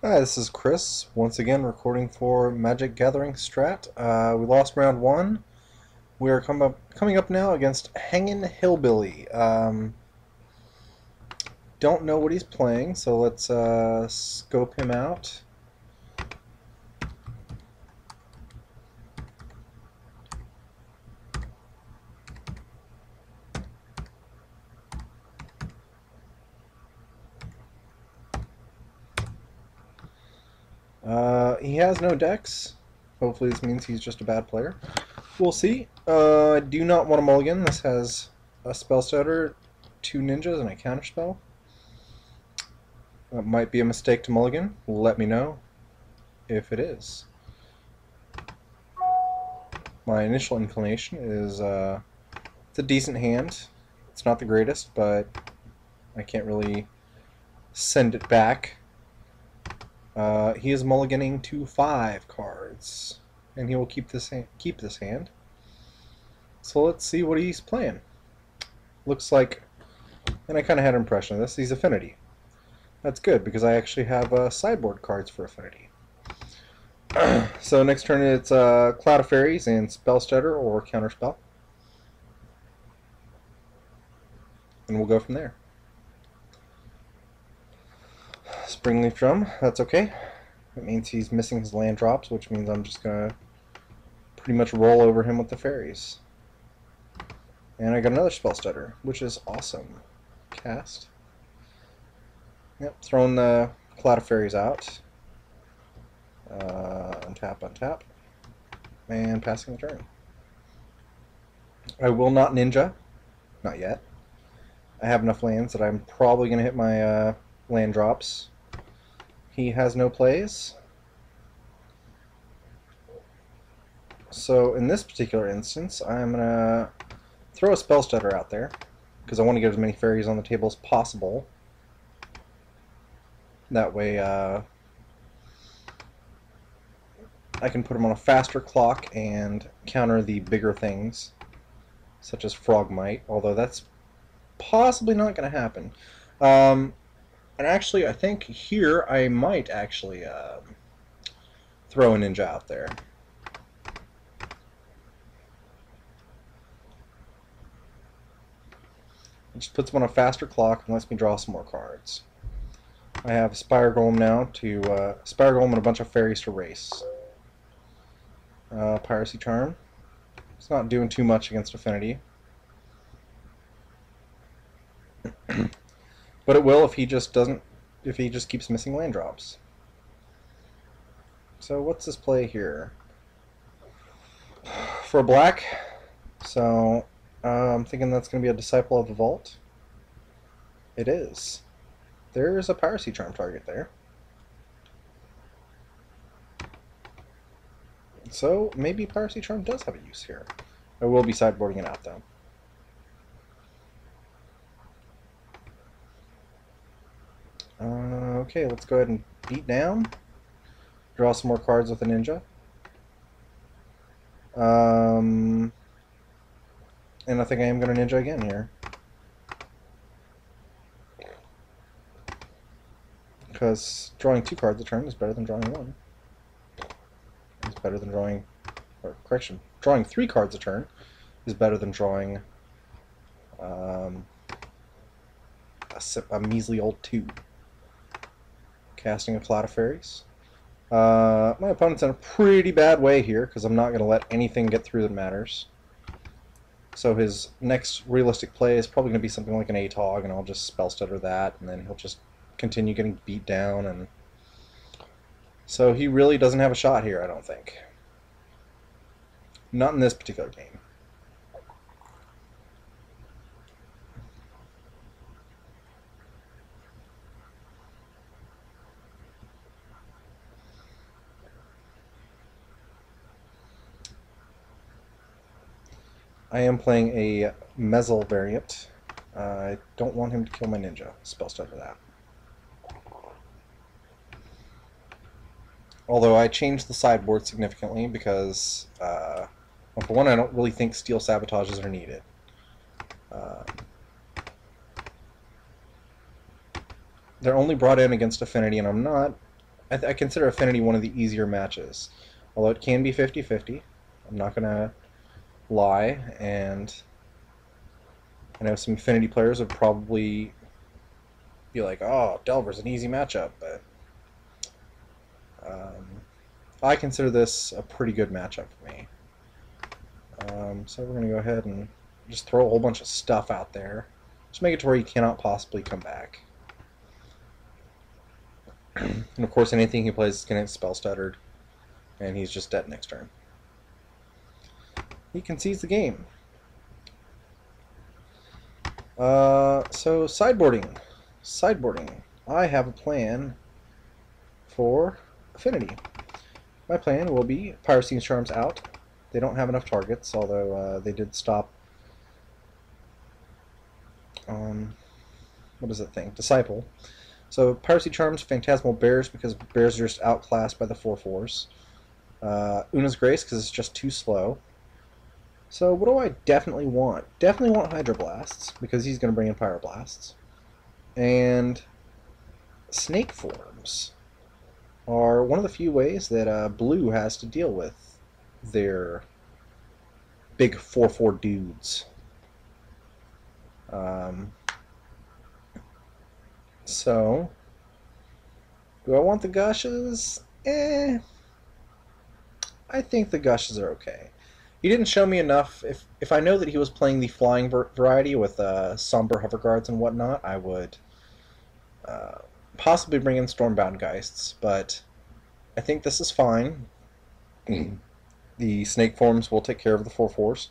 Hi, this is Chris, once again recording for MagicGatheringStrat. We lost round one. We are coming up now against Hangin' Hillbilly. Don't know what he's playing, so let's scope him out. He has no decks. Hopefully this means he's just a bad player. We'll see. I do not want a mulligan. This has a spell stutter, 2 ninjas, and a counterspell. That might be a mistake to mulligan. Let me know if it is. My initial inclination is it's a decent hand. It's not the greatest, but I can't really send it back. He is mulliganing to 5 cards, and he will keep this hand. So let's see what he's playing. Looks like, and I kind of had an impression of this, he's Affinity. That's good, because I actually have sideboard cards for Affinity. So next turn it's Cloud of Fairies and Spell Stutter or Counterspell. And we'll go from there. Springleaf Drum, that's okay. That means he's missing his land drops, which means I'm just going to pretty much roll over him with the fairies. And I got another Spell Stutter, which is awesome. Cast. Yep, throwing the Cloud of Fairies out. Untap, untap. And passing the turn. I will not ninja. Not yet. I have enough lands that I'm probably going to hit my land drops. He has no plays. So in this particular instance, I'm going to throw a Spell Stutter out there, because I want to get as many fairies on the table as possible. That way I can put them on a faster clock and counter the bigger things, such as Frogmite, although that's possibly not going to happen. And actually, I think here I might actually throw a ninja out there. It just puts them on a faster clock and lets me draw some more cards. I have Spire Golem now to Spire Golem and a bunch of fairies to race. Piracy Charm. It's not doing too much against Affinity. But it will if he just keeps missing land drops. So what's this play here? For a black, so I'm thinking that's going to be a Disciple of the Vault. It is. There's a Piracy Charm target there. So maybe Piracy Charm does have a use here. I will be sideboarding it out though. Okay, let's go ahead and beat down. Draw some more cards with a ninja. And I think I am going to ninja again here. Because drawing 2 cards a turn is better than drawing 1. It's better than drawing, or correction, drawing 3 cards a turn is better than drawing a measly old 2. Casting a Cloud of Fairies. My opponent's in a pretty bad way here because I'm not going to let anything get through that matters. So his next realistic play is probably going to be something like an ATOG, and I'll just Spell Stutter that, and then he'll just continue getting beat down. And so he really doesn't have a shot here, I don't think. Not in this particular game. I am playing a Mezzle variant. I don't want him to kill my ninja. Spell Stutter that. Although I changed the sideboard significantly because, well, for one, I don't really think steel sabotages are needed. They're only brought in against Affinity, and I'm not I consider Affinity one of the easier matches. Although it can be 50-50. I'm not going to lie, and I know some Affinity players would probably be like, oh, Delver's an easy matchup, but I consider this a pretty good matchup for me. So we're going to go ahead and just throw a whole bunch of stuff out there. Just make it to where he cannot possibly come back. And of course anything he plays is going to get spell stuttered, and he's just dead next turn. He concedes the game. So sideboarding. I have a plan for Affinity. My plan will be Pyrocene Charms out. They don't have enough targets, although they did stop. What is that thing? Disciple. So Piracy Charms, Phantasmal Bears, because bears are just outclassed by the 4/4s. Una's Grace, because it's just too slow. So what do I definitely want? Definitely want Hydroblasts, because he's going to bring in Pyroblasts. And Snake Forms are one of the few ways that Blue has to deal with their big 4/4 dudes. So, do I want the Gushes? I think the Gushes are okay. He didn't show me enough. If I know that he was playing the flying variety with somber hover guards and whatnot, I would possibly bring in Stormbound Geists, but I think this is fine. The Snake Forms will take care of the 4/4s,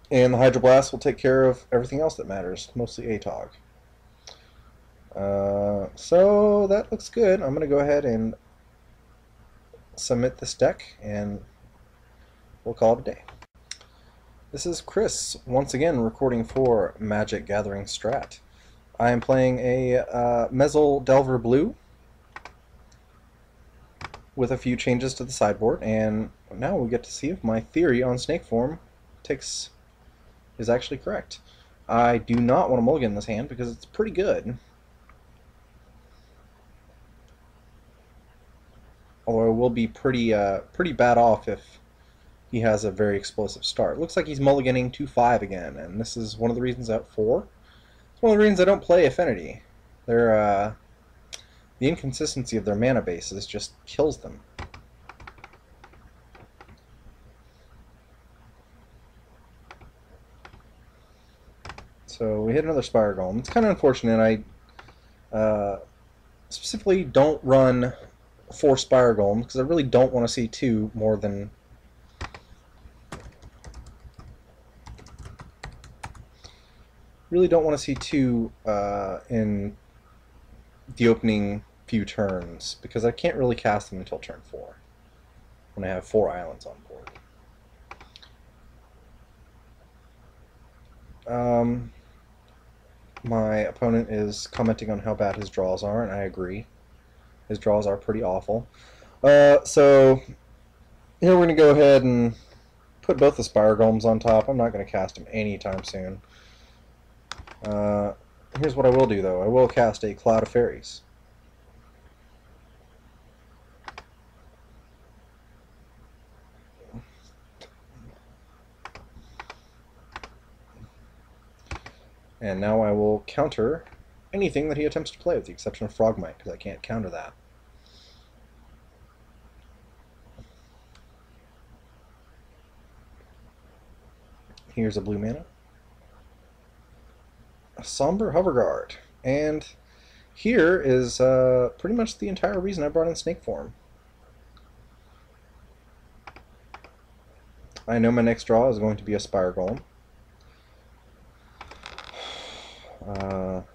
and the Hydroblast will take care of everything else that matters, mostly ATOG. So that looks good. I'm going to go ahead and submit this deck, and we'll call it a day. This is Chris, once again recording for MagicGatheringStrat. I am playing a Mezzle Delver Blue with a few changes to the sideboard, and now we get to see if my theory on Snake Form is actually correct. I do not want to mulligan this hand because it's pretty good. Although I will be pretty bad off if he has a very explosive start. Looks like he's mulliganing 2/5 again, and this is one of the reasons out 4. It's one of the reasons I don't play Affinity. The inconsistency of their mana bases just kills them. So we hit another Spire Golem. It's kind of unfortunate. I specifically don't run 4 Spire Golems because I really don't want to see 2 more than... Really don't want to see 2 in the opening few turns, because I can't really cast them until turn 4 when I have 4 islands on board. My opponent is commenting on how bad his draws are, and I agree. His draws are pretty awful. So here we're going to go ahead and put both the Spire Golems on top. I'm not going to cast them anytime soon. Here's what I will do, though. I will cast a Cloud of Fairies. And now I will counter anything that he attempts to play, with the exception of Frogmite, because I can't counter that. Here's a blue mana. A Somber Hoverguard. And here is pretty much the entire reason I brought in Snake Form. I know my next draw is going to be a Spire Golem.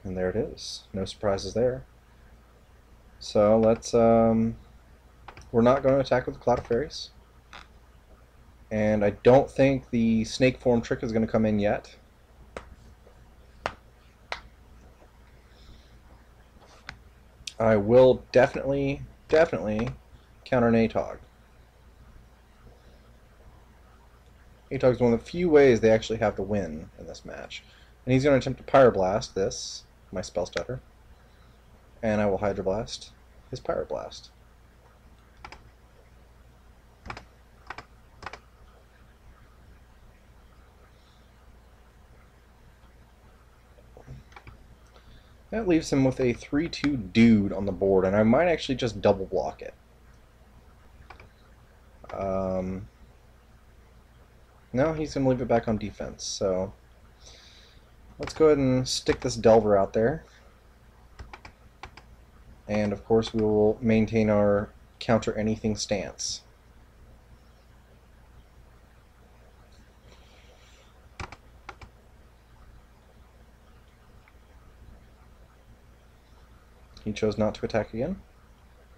And there it is. No surprises there. So let's, we're not going to attack with the Cloud of Fairies. And I don't think the Snake Form trick is going to come in yet. I will definitely counter an ATOG. ATOG is one of the few ways they actually have to win in this match. And he's going to attempt to Pyroblast this, my Spell Stutter. And I will Hydroblast his Pyroblast. That leaves him with a 3/2 dude on the board, and I might actually just double block it. No, he's going to leave it back on defense, so let's go ahead and stick this Delver out there. And of course we will maintain our counter anything stance. He chose not to attack again,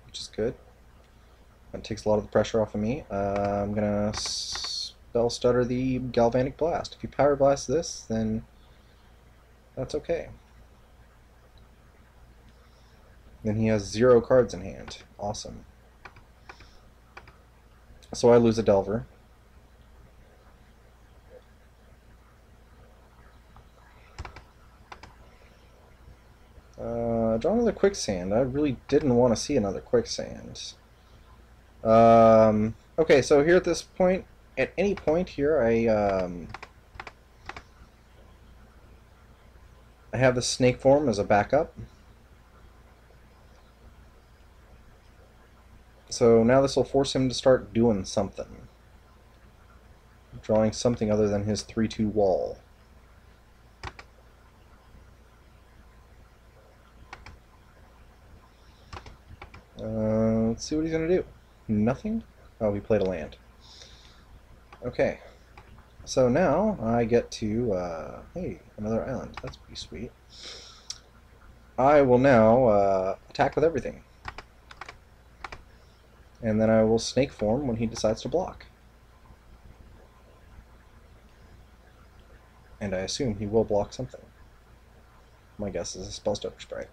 which is good. That takes a lot of the pressure off of me. I'm going to Spell Stutter the Galvanic Blast. If you Power Blast this, then that's okay. Then he has 0 cards in hand. Awesome. So I lose a Delver. Draw another Quicksand. I really didn't want to see another Quicksand. Okay, so here at this point, at any point here, I have the Snake form as a backup. So now this will force him to start doing something. Drawing something other than his 3/2 wall. Let's see what he's going to do. Nothing? Oh, he played a land. Okay. So now I get to, hey, another island. That's pretty sweet. I will now attack with everything. And then I will Snake form when he decides to block. And I assume he will block something. My guess is a Spell Stutter Sprite.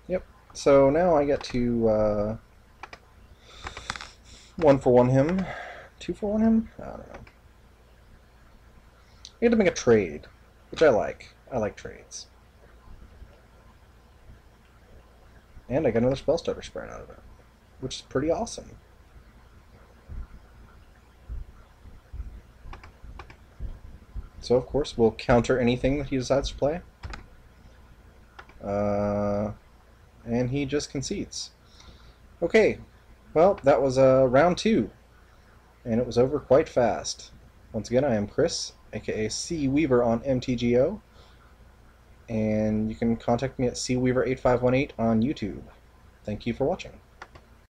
Yep. So now I get to 1-for-1 him, 2-for-1 him. I don't know. I get to make a trade, which I like. I like trades. And I got another Spell Stutter Sprite out of it, which is pretty awesome. So of course we'll counter anything that he decides to play. And he just concedes. Okay, well, that was round 2, and it was over quite fast. Once again, I am Chris, aka C Weaver on MTGO, and you can contact me at cweaver8518 on YouTube. Thank you for watching.